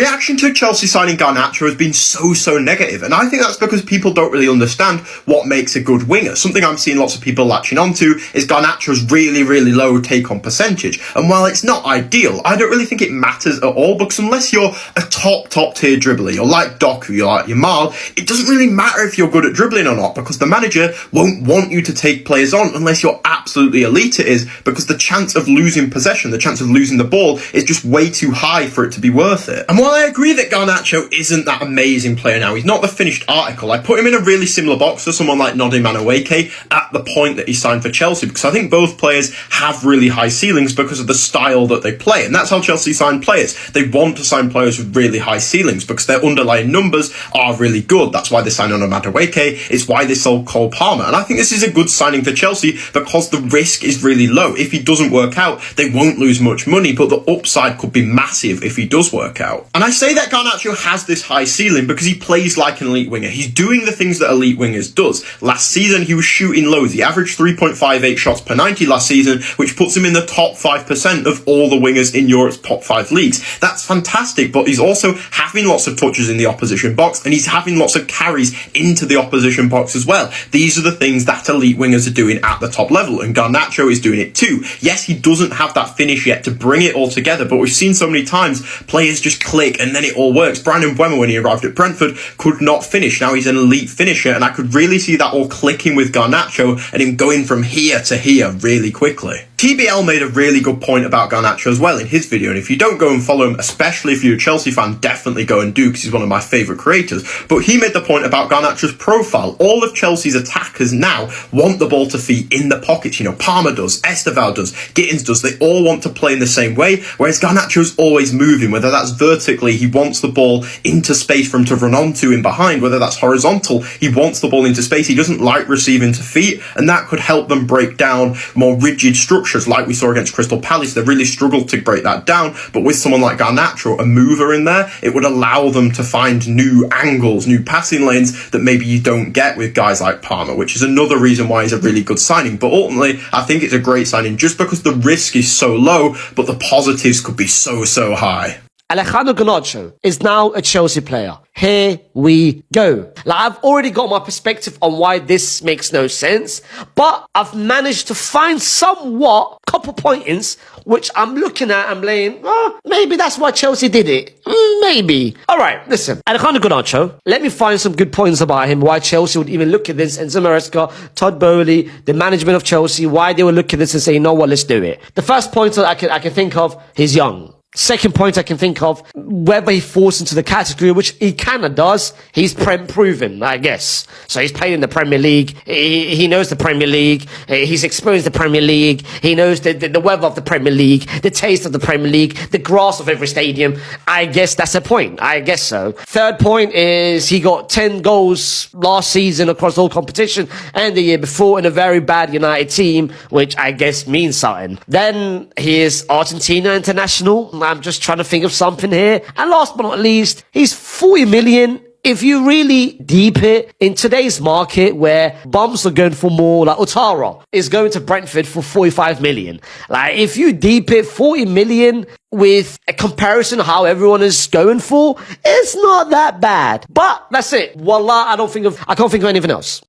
reaction to Chelsea signing Garnacho has been so negative, and I think that's because people don't really understand what makes a good winger. Something I'm seeing lots of people latching onto is Garnacho's really low take-on percentage, and while it's not ideal, I don't really think it matters at all, because unless you're a top tier dribbler, you're like Doku, you're like Yamal, it doesn't really matter if you're good at dribbling or not, because the manager won't want you to take players on unless you're absolutely elite at it, because the chance of losing possession, the chance of losing the ball is just way too high for it to be worth it. And while I agree that Garnacho isn't that amazing player now, he's not the finished article, I put him in a really similar box to someone like Nodi Madueke at the point that he signed for Chelsea, because I think both players have really high ceilings because of the style that they play, and that's how Chelsea sign players. They want to sign players with really high ceilings because their underlying numbers are really good. That's why they signed on Madueke, it's why they sold Cole Palmer, and I think this is a good signing for Chelsea because the risk is really low. If he doesn't work out, they won't lose much money, but the upside could be massive if he does work out. And I say that Garnacho has this high ceiling because he plays like an elite winger. He's doing the things that elite wingers does. Last season, he was shooting loads. He averaged 3.58 shots per 90 last season, which puts him in the top 5% of all the wingers in Europe's top 5 leagues. That's fantastic, but he's also having lots of touches in the opposition box, and he's having lots of carries into the opposition box as well. These are the things that elite wingers are doing at the top level, and Garnacho is doing it too. Yes, he doesn't have that finish yet to bring it all together, but we've seen so many times players just click and then it all works. Brandon Mbeumo, when he arrived at Brentford, could not finish. Now he's an elite finisher, and I could really see that all clicking with Garnacho and him going from here to here really quickly. TBL made a really good point about Garnacho as well in his video, and if you don't go and follow him, especially if you're a Chelsea fan, definitely go and do, because he's one of my favourite creators. But he made the point about Garnacho's profile. All of Chelsea's attackers now want the ball to feet in the pockets. You know, Palmer does, Esteval does, Gittins does. They all want to play in the same way, whereas Garnacho's always moving, whether that's vertically, he wants the ball into space for him to run onto in behind, whether that's horizontal, he wants the ball into space. He doesn't like receiving to feet, and that could help them break down more rigid structures like we saw against Crystal Palace. They really struggled to break that down, but with someone like Garnacho, a mover in there, it would allow them to find new angles, new passing lanes that maybe you don't get with guys like Palmer, which is another reason why he's a really good signing. But ultimately, I think it's a great signing just because the risk is so low, but the positives could be so high. Alejandro Garnacho is now a Chelsea player. Here we go. Like, I've already got my perspective on why this makes no sense, but I've managed to find somewhat couple pointings which I'm looking at and laying, maybe that's why Chelsea did it. Maybe. All right, listen. Alejandro Garnacho, let me find some good points about him, why Chelsea would even look at this. Enzo Maresca, Todd Bowley, the management of Chelsea, why they would look at this and say, you know what, let's do it. The first point that I can think of, he's young. Second point I can think of, whether he falls into the category, which he kind of does, he's proven, I guess. So he's played in the Premier League, he knows the Premier League, he's experienced the Premier League, he knows the weather of the Premier League, the taste of the Premier League, the grass of every stadium. I guess that's a point, I guess so. Third point is he got 10 goals last season across all competition and the year before in a very bad United team, which I guess means something. Then he is Argentina international. I'm just trying to think of something here. And last but not least, he's 40 million. If you really deep it, in today's market where bums are going for more, like Otara is going to Brentford for 45 million. Like, if you deep it, 40 million with a comparison of how everyone is going for, it's not that bad. But that's it. Wallah, I can't think of anything else.